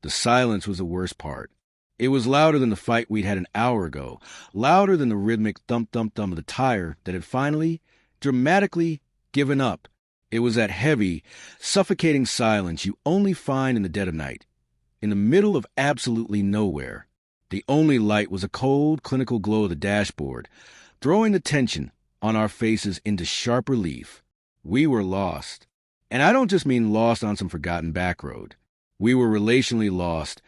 The silence was the worst part. It was louder than the fight we'd had an hour ago, louder than the rhythmic thump-thump-thump of the tire that had finally, dramatically given up. It was that heavy, suffocating silence you only find in the dead of night, in the middle of absolutely nowhere. The only light was a cold, clinical glow of the dashboard, throwing the tension on our faces into sharp relief. We were lost. And I don't just mean lost on some forgotten back road. We were relationally lost,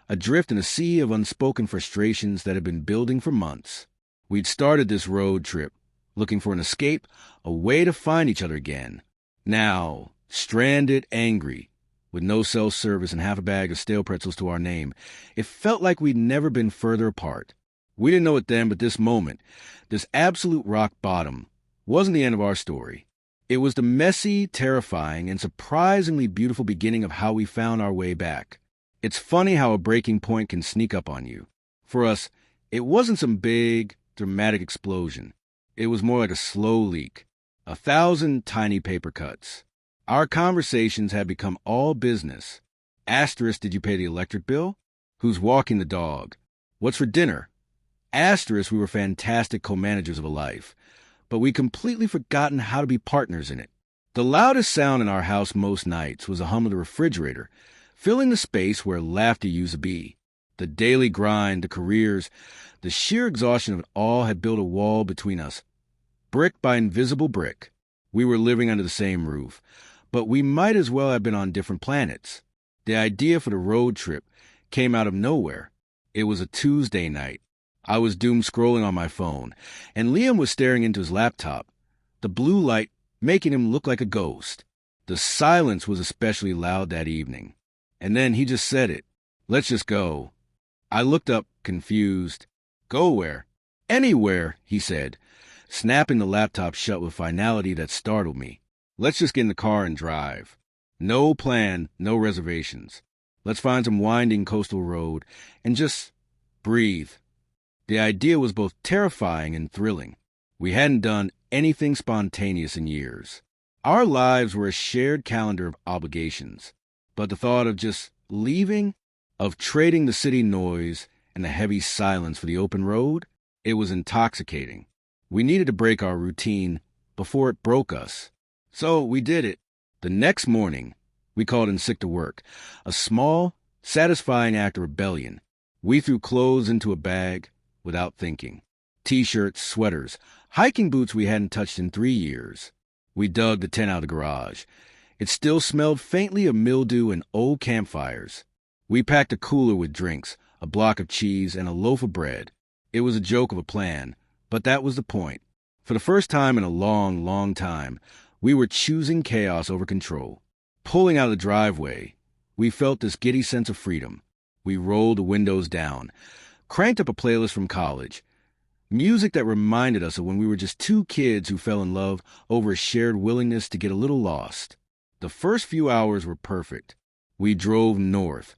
adrift in a sea of unspoken frustrations that had been building for months. We'd started this road trip, looking for an escape, a way to find each other again. Now, stranded, angry, with no cell service and half a bag of stale pretzels to our name, it felt like we'd never been further apart. We didn't know it then, but this moment, this absolute rock bottom, wasn't the end of our story. It was the messy, terrifying, and surprisingly beautiful beginning of how we found our way back. It's funny how a breaking point can sneak up on you. For us, it wasn't some big, dramatic explosion. It was more like a slow leak, 1,000 tiny paper cuts. Our conversations had become all business. Asterisk, did you pay the electric bill? Who's walking the dog? What's for dinner? Asterisk, we were fantastic co-managers of a life, but we'd completely forgotten how to be partners in it. The loudest sound in our house most nights was the hum of the refrigerator, filling the space where laughter used to be. The daily grind, the careers, the sheer exhaustion of it all had built a wall between us, brick by invisible brick. We were living under the same roof, but we might as well have been on different planets. The idea for the road trip came out of nowhere. It was a Tuesday night. I was doom scrolling on my phone, and Liam was staring into his laptop, the blue light making him look like a ghost. The silence was especially loud that evening. And then he just said it. Let's just go. I looked up, confused. Go where? Anywhere, he said, snapping the laptop shut with finality that startled me. Let's just get in the car and drive. No plan, no reservations. Let's find some winding coastal road and just breathe. The idea was both terrifying and thrilling. We hadn't done anything spontaneous in years. Our lives were a shared calendar of obligations. But the thought of just leaving, of trading the city noise and the heavy silence for the open road, it was intoxicating. We needed to break our routine before it broke us. So we did it. The next morning, we called in sick to work, a small, satisfying act of rebellion. We threw clothes into a bag without thinking. T-shirts, sweaters, hiking boots we hadn't touched in 3 years. We dug the tent out of the garage. It still smelled faintly of mildew and old campfires. We packed a cooler with drinks, a block of cheese, and a loaf of bread. It was a joke of a plan, but that was the point. For the first time in a long, long time, we were choosing chaos over control. Pulling out of the driveway, we felt this giddy sense of freedom. We rolled the windows down, cranked up a playlist from college, music that reminded us of when we were just two kids who fell in love over a shared willingness to get a little lost. The first few hours were perfect. We drove north,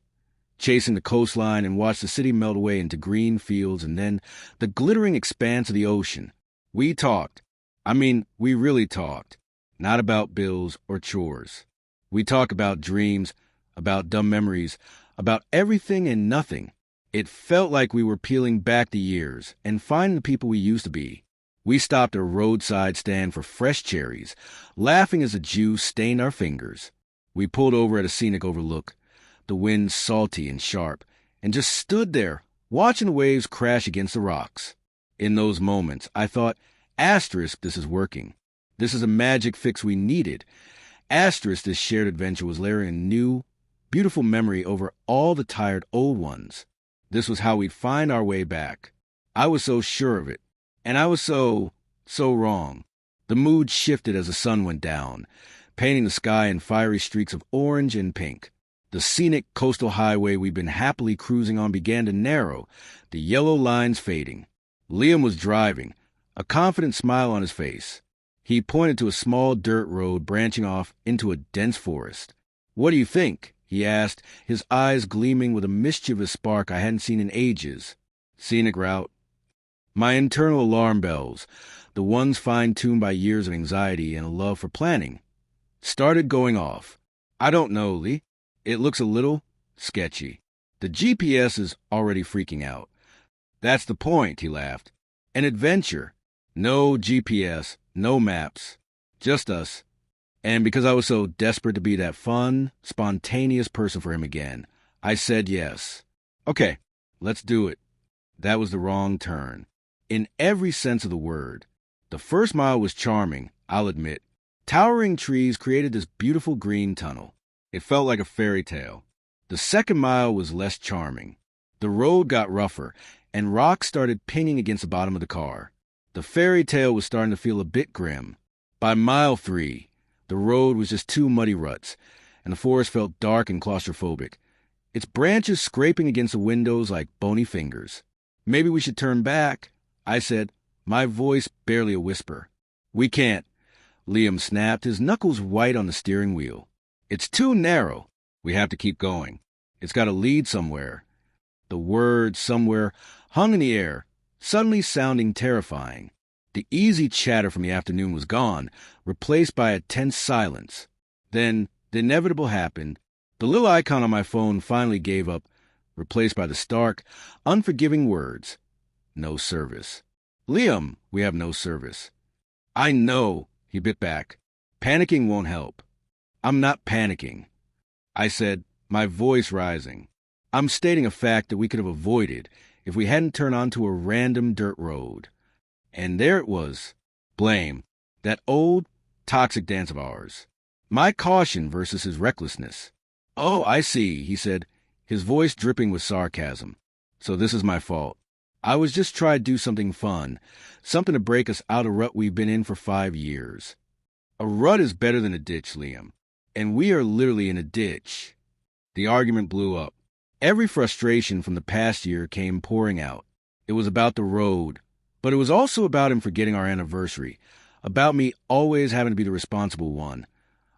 chasing the coastline, and watched the city melt away into green fields and then the glittering expanse of the ocean. We talked. We really talked. Not about bills or chores. We talked about dreams, about dumb memories, about everything and nothing. It felt like we were peeling back the years and finding the people we used to be. We stopped at a roadside stand for fresh cherries, laughing as the juice stained our fingers. We pulled over at a scenic overlook, the wind salty and sharp, and just stood there, watching the waves crash against the rocks. In those moments, I thought, asterisk, this is working. This is a magic fix we needed. Asterisk, this shared adventure was layering a new, beautiful memory over all the tired old ones. This was how we'd find our way back. I was so sure of it. And I was so wrong. The mood shifted as the sun went down, painting the sky in fiery streaks of orange and pink. The scenic coastal highway we'd been happily cruising on began to narrow, the yellow lines fading. Liam was driving, a confident smile on his face. He pointed to a small dirt road branching off into a dense forest. "What do you think?" he asked, his eyes gleaming with a mischievous spark I hadn't seen in ages. "Scenic route." My internal alarm bells, the ones fine-tuned by years of anxiety and a love for planning, started going off. "I don't know, Lee. It looks a little sketchy." The GPS is already freaking out. That's the point, he laughed. An adventure. No GPS, no maps, just us. And because I was so desperate to be that fun, spontaneous person for him again, I said yes. Okay, let's do it. That was the wrong turn. In every sense of the word. The first mile was charming, I'll admit. Towering trees created this beautiful green tunnel. It felt like a fairy tale. The second mile was less charming. The road got rougher, and rocks started pinging against the bottom of the car. The fairy tale was starting to feel a bit grim. By mile 3, the road was just 2 muddy ruts, and the forest felt dark and claustrophobic, its branches scraping against the windows like bony fingers. Maybe we should turn back, I said, my voice barely a whisper. We can't, Liam snapped, his knuckles white on the steering wheel. It's too narrow. We have to keep going. It's got to lead somewhere. The word somewhere hung in the air, suddenly sounding terrifying. The easy chatter from the afternoon was gone, replaced by a tense silence. Then the inevitable happened. The little icon on my phone finally gave up, replaced by the stark, unforgiving words, no service. Liam, we have no service. I know, he bit back. Panicking won't help. I'm not panicking. I said, my voice rising. I'm stating a fact that we could have avoided if we hadn't turned onto a random dirt road. And there it was. Blame. That old, toxic dance of ours. My caution versus his recklessness. Oh, I see, he said, his voice dripping with sarcasm. So this is my fault. I was just trying to do something fun, something to break us out of a rut we've been in for 5 years. A rut is better than a ditch, Liam. And we are literally in a ditch. The argument blew up. Every frustration from the past year came pouring out. It was about the road, but it was also about him forgetting our anniversary, about me always having to be the responsible one,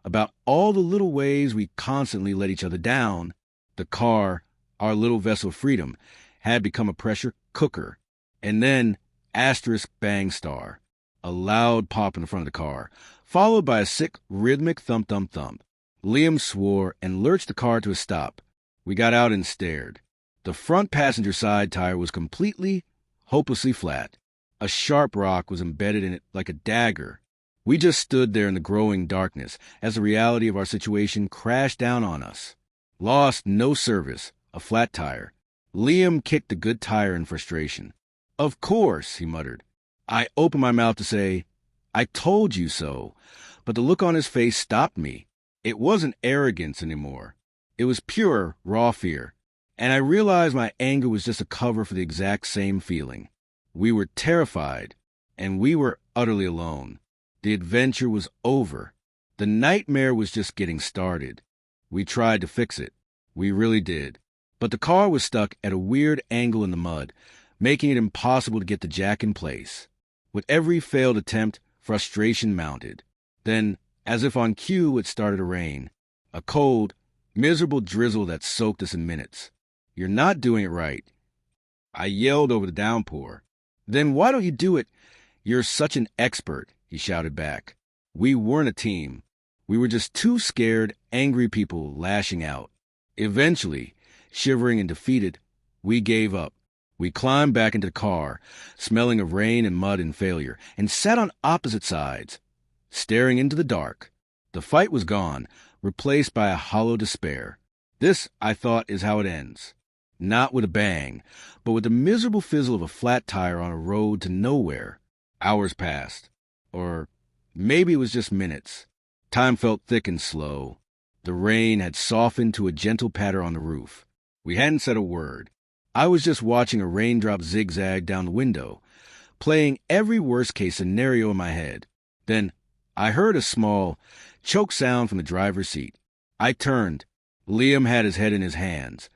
about all the little ways we constantly let each other down. The car, our little vessel of freedom, had become a pressure cooker. And then, asterisk bang star, a loud pop in the front of the car, followed by a sick, rhythmic thump-thump-thump. Liam swore and lurched the car to a stop. We got out and stared. The front passenger side tire was completely, hopelessly flat. A sharp rock was embedded in it like a dagger. We just stood there in the growing darkness as the reality of our situation crashed down on us. Lost no service, a flat tire. Liam kicked the good tire in frustration. Of course, he muttered. I opened my mouth to say, I told you so, but the look on his face stopped me. It wasn't arrogance anymore. It was pure, raw fear. And I realized my anger was just a cover for the exact same feeling. We were terrified, and we were utterly alone. The adventure was over. The nightmare was just getting started. We tried to fix it. We really did. But the car was stuck at a weird angle in the mud, making it impossible to get the jack in place. With every failed attempt, frustration mounted. Then, as if on cue, it started to rain. A cold, miserable drizzle that soaked us in minutes. You're not doing it right. I yelled over the downpour. Then why don't you do it? You're such an expert, he shouted back. We weren't a team. We were just two scared, angry people lashing out. Eventually, shivering and defeated, we gave up. We climbed back into the car, smelling of rain and mud and failure, and sat on opposite sides, staring into the dark. The fight was gone, replaced by a hollow despair. This, I thought, is how it ends. Not with a bang, but with the miserable fizzle of a flat tire on a road to nowhere. Hours passed. Or maybe it was just minutes. Time felt thick and slow. The rain had softened to a gentle patter on the roof. We hadn't said a word. I was just watching a raindrop zigzag down the window, playing every worst-case scenario in my head. Then I heard a small, choke sound from the driver's seat. I turned. Liam had his head in his hands,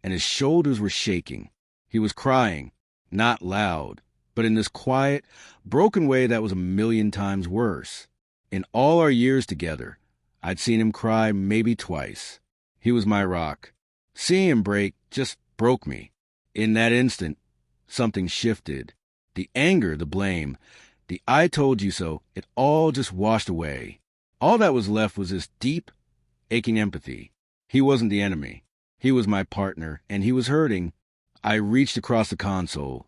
and his shoulders were shaking. He was crying, not loud, but in this quiet, broken way that was a million times worse. In all our years together, I'd seen him cry maybe twice. He was my rock. Seeing him break just broke me. In that instant, something shifted. The anger, the blame, the I told you so, it all just washed away. All that was left was this deep, aching empathy. He wasn't the enemy. He was my partner, and he was hurting. I reached across the console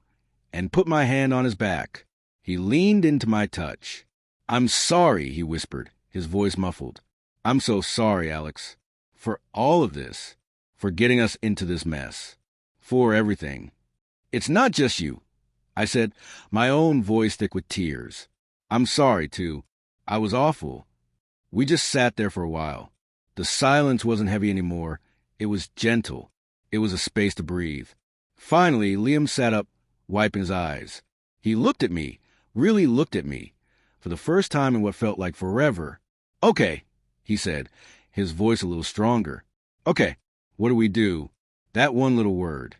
and put my hand on his back. He leaned into my touch. "I'm sorry," he whispered, his voice muffled. "I'm so sorry, Alex, for all of this, for getting us into this mess, for everything. It's not just you," I said, my own voice thick with tears. "I'm sorry, too. I was awful." We just sat there for a while. The silence wasn't heavy anymore. It was gentle. It was a space to breathe. Finally, Liam sat up, wiping his eyes. He looked at me, really looked at me, for the first time in what felt like forever. "Okay," he said, his voice a little stronger. "Okay, what do we do?" That one little word.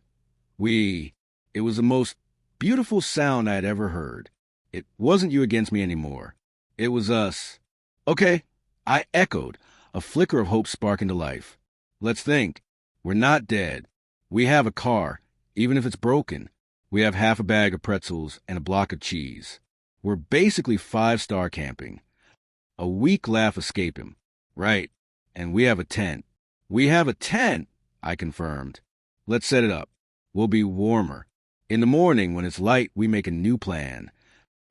It was the most beautiful sound I had ever heard. It wasn't you against me anymore. It was us. "Okay," I echoed, a flicker of hope sparking to life. "Let's think. We're not dead. We have a car, even if it's broken. We have half a bag of pretzels and a block of cheese. We're basically 5-star camping. A weak laugh escaped him. "Right. And we have a tent." "We have a tent," I confirmed. "Let's set it up. We'll be warmer. In the morning, when it's light, we make a new plan."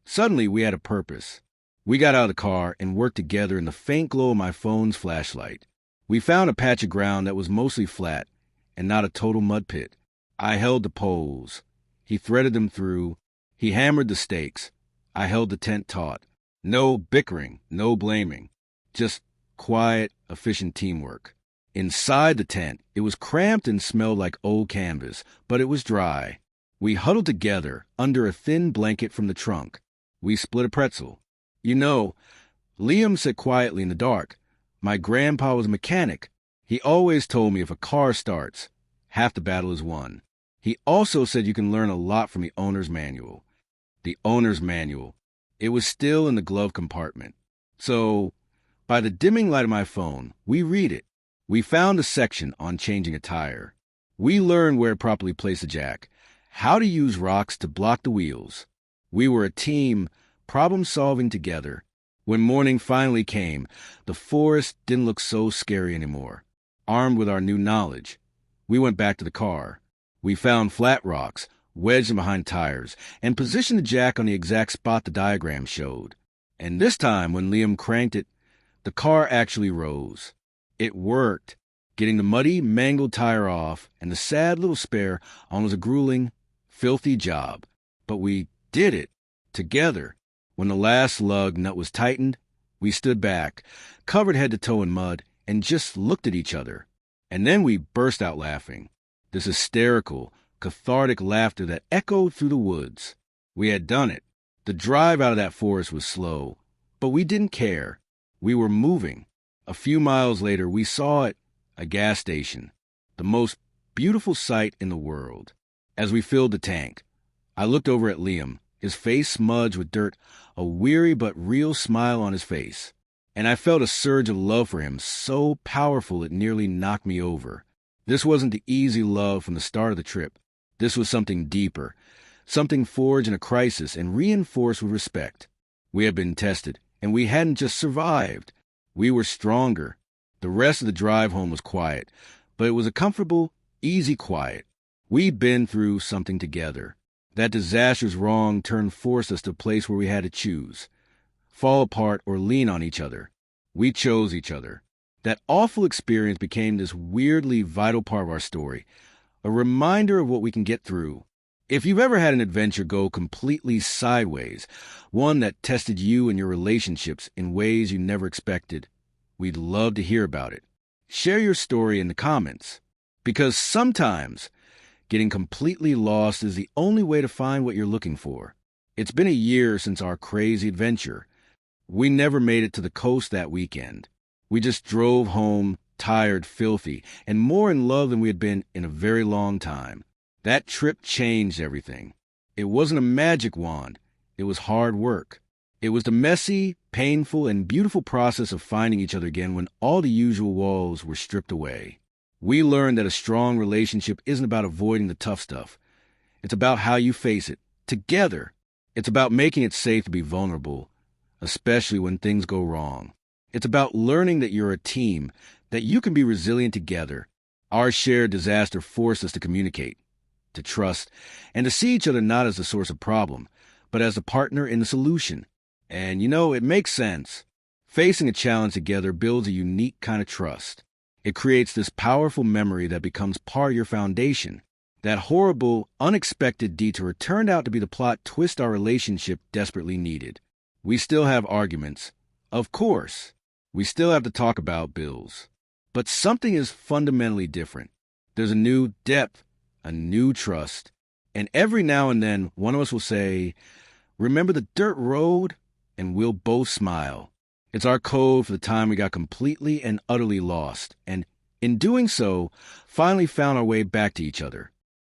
Suddenly, we had a purpose. We got out of the car and worked together in the faint glow of my phone's flashlight. We found a patch of ground that was mostly flat and not a total mud pit. I held the poles. He threaded them through. He hammered the stakes. I held the tent taut. No bickering, no blaming. Just quiet, efficient teamwork. Inside the tent, it was cramped and smelled like old canvas, but it was dry. We huddled together under a thin blanket from the trunk. We split a pretzel. "You know," Liam said quietly in the dark, "my grandpa was a mechanic. He always told me if a car starts, half the battle is won." He also said you can learn a lot from the owner's manual. The owner's manual. It was still in the glove compartment. So, by the dimming light of my phone, we read it. We found a section on changing a tire. We learned where to properly place a jack, how to use rocks to block the wheels. We were a team, problem-solving together. When morning finally came, the forest didn't look so scary anymore. Armed with our new knowledge, we went back to the car. We found flat rocks, wedged them behind tires, and positioned the jack on the exact spot the diagram showed. And this time, when Liam cranked it, the car actually rose. It worked, getting the muddy, mangled tire off, and the sad little spare on was a grueling, filthy job. But we did it, together. When the last lug nut was tightened, we stood back, covered head to toe in mud, and just looked at each other. And then we burst out laughing. This hysterical, cathartic laughter that echoed through the woods. We had done it. The drive out of that forest was slow, but we didn't care. We were moving. A few miles later, we saw it, a gas station, the most beautiful sight in the world. As we filled the tank, I looked over at Liam, his face smudged with dirt, a weary but real smile on his face. And I felt a surge of love for him, so powerful it nearly knocked me over. This wasn't the easy love from the start of the trip. This was something deeper, something forged in a crisis and reinforced with respect. We had been tested, and we hadn't just survived. We were stronger. The rest of the drive home was quiet, but it was a comfortable, easy quiet. We'd been through something together. That disastrous wrong turn forced us to a place where we had to choose. Fall apart or lean on each other. We chose each other. That awful experience became this weirdly vital part of our story, a reminder of what we can get through. If you've ever had an adventure go completely sideways, one that tested you and your relationships in ways you never expected, we'd love to hear about it. Share your story in the comments, because sometimes getting completely lost is the only way to find what you're looking for. It's been a year since our crazy adventure. We never made it to the coast that weekend. We just drove home, tired, filthy, and more in love than we had been in a very long time. That trip changed everything. It wasn't a magic wand. It was hard work. It was the messy, painful, and beautiful process of finding each other again when all the usual walls were stripped away. We learned that a strong relationship isn't about avoiding the tough stuff. It's about how you face it, together. It's about making it safe to be vulnerable, especially when things go wrong. It's about learning that you're a team, that you can be resilient together. Our shared disaster forced us to communicate, to trust, and to see each other not as the source of problem, but as a partner in the solution. And it makes sense. Facing a challenge together builds a unique kind of trust. It creates this powerful memory that becomes part of your foundation. That horrible, unexpected detour turned out to be the plot twist our relationship desperately needed. We still have arguments. Of course. We still have to talk about bills. But something is fundamentally different. There's a new depth, a new trust. And every now and then, one of us will say, "Remember the dirt road?" And we'll both smile. It's our code for the time we got completely and utterly lost. And in doing so, finally found our way back to each other.